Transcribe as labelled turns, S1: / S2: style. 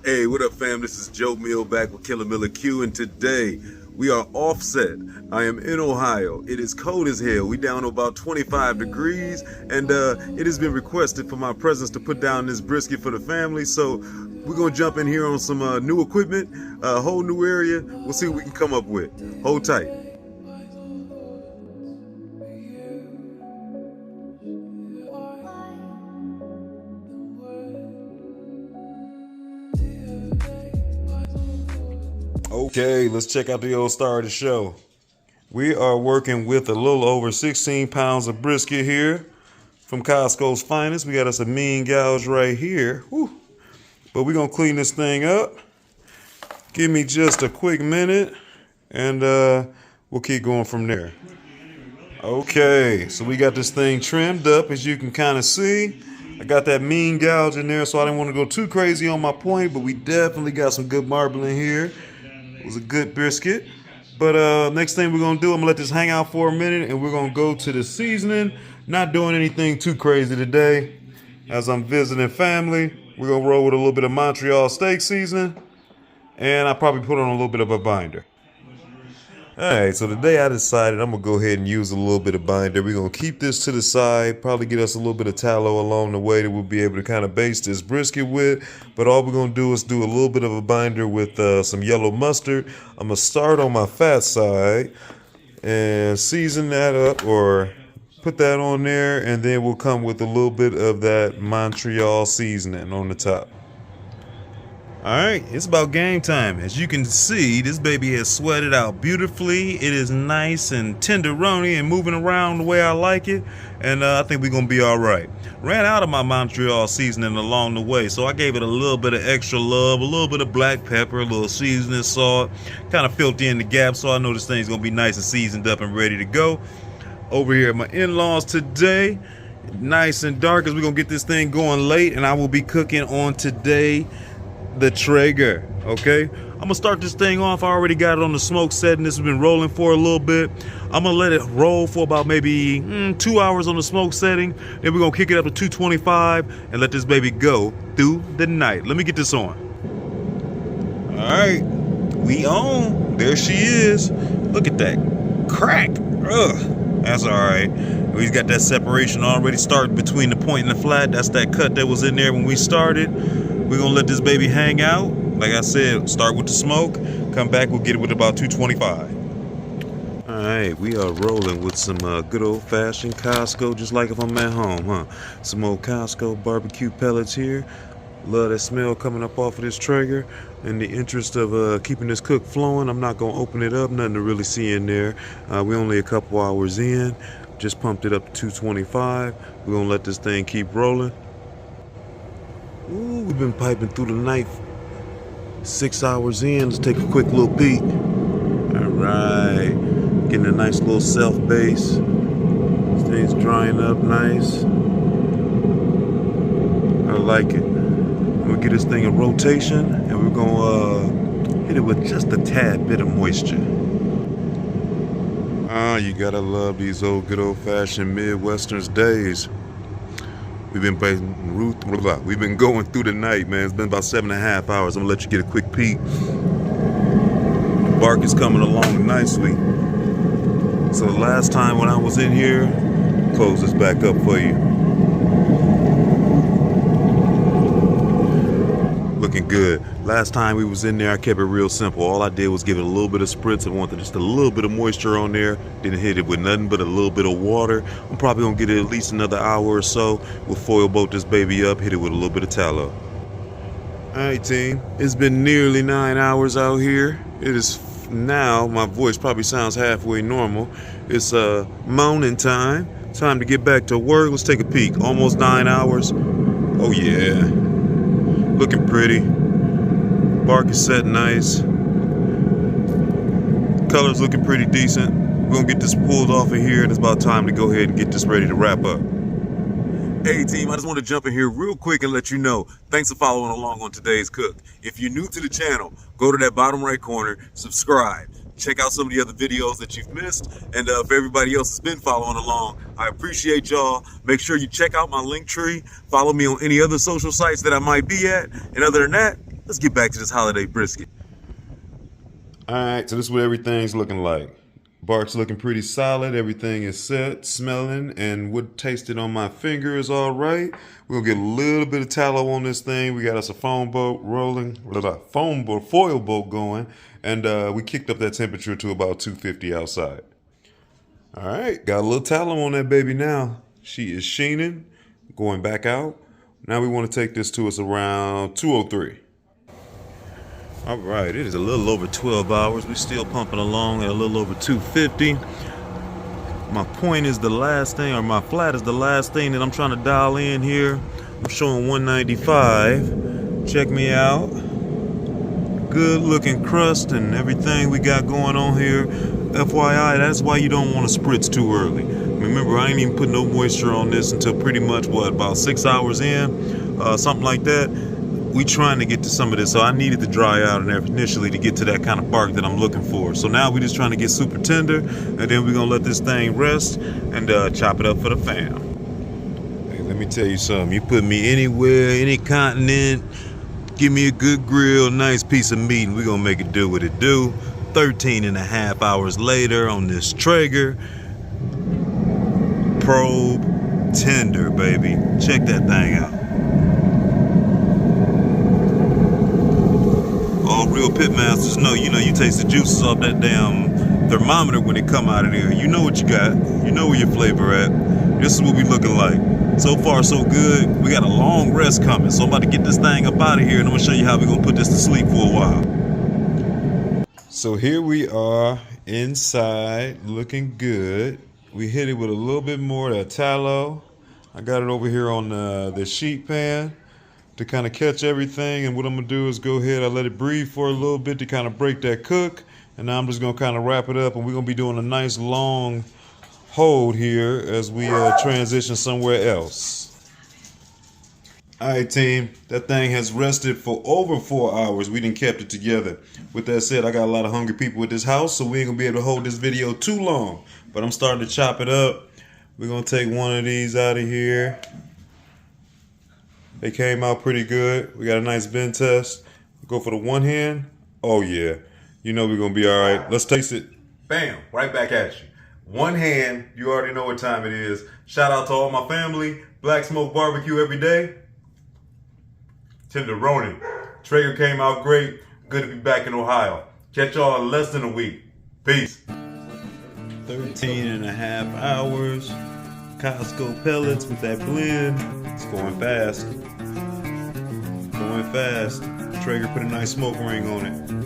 S1: Hey, what up, fam? This is Joe Mill back with Killer Miller Q, and today we are offset. I am in Ohio. It is cold as hell. We down to about 25 degrees, and it has been requested for my presence to put down this brisket for the family. So we're gonna jump in here on some new equipment, a whole new area. We'll see what we can come up with. Hold tight. Okay, let's check out the old star of the show. We are working with a little over 16 pounds of brisket here from Costco's finest. We got us a mean gouge right here. Whew. But we're going to clean this thing up. Give me just a quick minute and we'll keep going from there. Okay, so we got this thing trimmed up, as you can kind of see. I got that mean gouge in there, so I didn't want to go too crazy on my point, but we definitely got some good marbling here. It was a good brisket. But next thing we're going to do, I'm going to let this hang out for a minute, and we're going to go to the seasoning. Not doing anything too crazy today. As I'm visiting family, we're going to roll with a little bit of Montreal steak seasoning, and I probably put on a little bit of a binder. Alright, so today I decided I'm going to go ahead and use a little bit of binder. We're going to keep this to the side, probably get us a little bit of tallow along the way that we'll be able to kind of baste this brisket with. But all we're going to do is do a little bit of a binder with some yellow mustard. I'm going to start on my fat side and season that up, or put that on there, and then we'll come with a little bit of that Montreal seasoning on the top. Alright, it's about game time. As you can see, this baby has sweated out beautifully. It is nice and tenderoni and moving around the way I like it. And I think we're going to be alright. Ran out of my Montreal seasoning along the way, so I gave it a little bit of extra love, a little bit of black pepper, a little seasoning salt. Kind of filled in the gap, so I know this thing's going to be nice and seasoned up and ready to go. Over here at my in-laws today, nice and dark, as we're going to get this thing going late. And I will be cooking on today the Traeger. Okay, I'm gonna start this thing off. I already got it on the smoke setting. This has been rolling for a little bit. I'm gonna let it roll for about maybe 2 hours on the smoke setting. Then we're gonna kick it up to 225 and let this baby go through the night. Let me get this on. All right, we on. There she is. Look at that crack. Ugh, that's all right. We've got that separation already started between the point and the flat. That's that cut that was in there when we started. We're going to let this baby hang out. Like I said, start with the smoke. Come back, we'll get it with about 225. All right, we are rolling with some good old-fashioned Costco, just like if I'm at home, huh? Some old Costco barbecue pellets here. Love that smell coming up off of this Traeger. In the interest of keeping this cook flowing, I'm not going to open it up. Nothing to really see in there. We're only a couple hours in. Just pumped it up to 225. We're going to let this thing keep rolling. Ooh, we've been piping through the night. 6 hours in. Let's take a quick little peek. All right, getting a nice little self base. This thing's drying up nice. I like it. I'm gonna get this thing a rotation, and we're gonna hit it with just a tad bit of moisture. You gotta love these old good old-fashioned Midwesterners days. We've been going through the night, man. It's been about 7.5 hours. I'm gonna let you get a quick peek. The bark is coming along nicely. So the last time when I was in here, close this back up for you. Looking good. Last time we was in there, I kept it real simple. All I did was give it a little bit of spritz. I wanted just a little bit of moisture on there. Didn't hit it with nothing but a little bit of water. I'm probably gonna get it at least another hour or so. We'll foil boat this baby up, hit it with a little bit of tallow. All right, team. It's been nearly 9 hours out here. It is now, my voice probably sounds halfway normal. It's morning time. Time to get back to work. Let's take a peek. Almost 9 hours. Oh yeah. Looking pretty. Bark is set nice. Color's looking pretty decent. We're gonna get this pulled off of here, and it's about time to go ahead and get this ready to wrap up. Hey team, I just want to jump in here real quick and let you know, thanks for following along on today's cook. If you're new to the channel, go to that bottom right corner, subscribe. Check out some of the other videos that you've missed. And if everybody else has been following along, I appreciate y'all. Make sure you check out my link tree. Follow me on any other social sites that I might be at. And other than that, let's get back to this holiday brisket. All right, so this is what everything's looking like. Bark's looking pretty solid. Everything is set, smelling, and what tasted on my finger is all right. We're gonna get a little bit of tallow on this thing. We got us a foam boat rolling, foil boat going, and we kicked up that temperature to about 250 outside. All right, got a little tallow on that baby now. She is sheening, going back out. Now we want to take this to us around 203. All right, it is a little over 12 hours. We're still pumping along at a little over 250. My point is the last thing, or my flat is the last thing that I'm trying to dial in here. I'm showing 195. Check me out. Good looking crust and everything we got going on here. FYI, that's why you don't want to spritz too early. Remember, I ain't even put no moisture on this until pretty much, about 6 hours in, something like that. We trying to get to some of this, so I needed to dry out initially to get to that kind of bark that I'm looking for. So now we're just trying to get super tender, and then we're gonna let this thing rest and chop it up for the fam. Hey, let me tell you something. You put me anywhere, any continent, give me a good grill, nice piece of meat, and we're gonna make it do what it do. 13 and a half hours later on this Traeger, probe tender, baby. Check that thing out. All real pit masters know, you taste the juices off that damn thermometer when it come out of there. You know what you got. You know where your flavor at. This is what we looking like. So far, so good. We got a long rest coming, so I'm about to get this thing up out of here, and I'm gonna show you how we're gonna put this to sleep for a while. So here we are inside, looking good. We hit it with a little bit more of that tallow. I got it over here on the sheet pan to kind of catch everything, and what I'm gonna do is go ahead, I let it breathe for a little bit to kind of break that cook, and now I'm just gonna kind of wrap it up, and we're gonna be doing a nice long hold here as we transition somewhere else. All right, team, that thing has rested for over 4 hours. We done kept it together. With that said, I got a lot of hungry people at this house, so we ain't gonna be able to hold this video too long, but I'm starting to chop it up. We're gonna take one of these out of here. They came out pretty good. We got a nice bend test. Go for the one hand. Oh yeah, you know we're gonna be all right. Let's taste it. Bam, right back at you. One hand, you already know what time it is. Shout out to all my family. Black Smoke Barbecue every day. Tenderoni. Traeger came out great. Good to be back in Ohio. Catch y'all in less than a week. Peace. 13 and a half hours. Costco pellets with that blend. It's going fast. Going fast. Traeger put a nice smoke ring on it.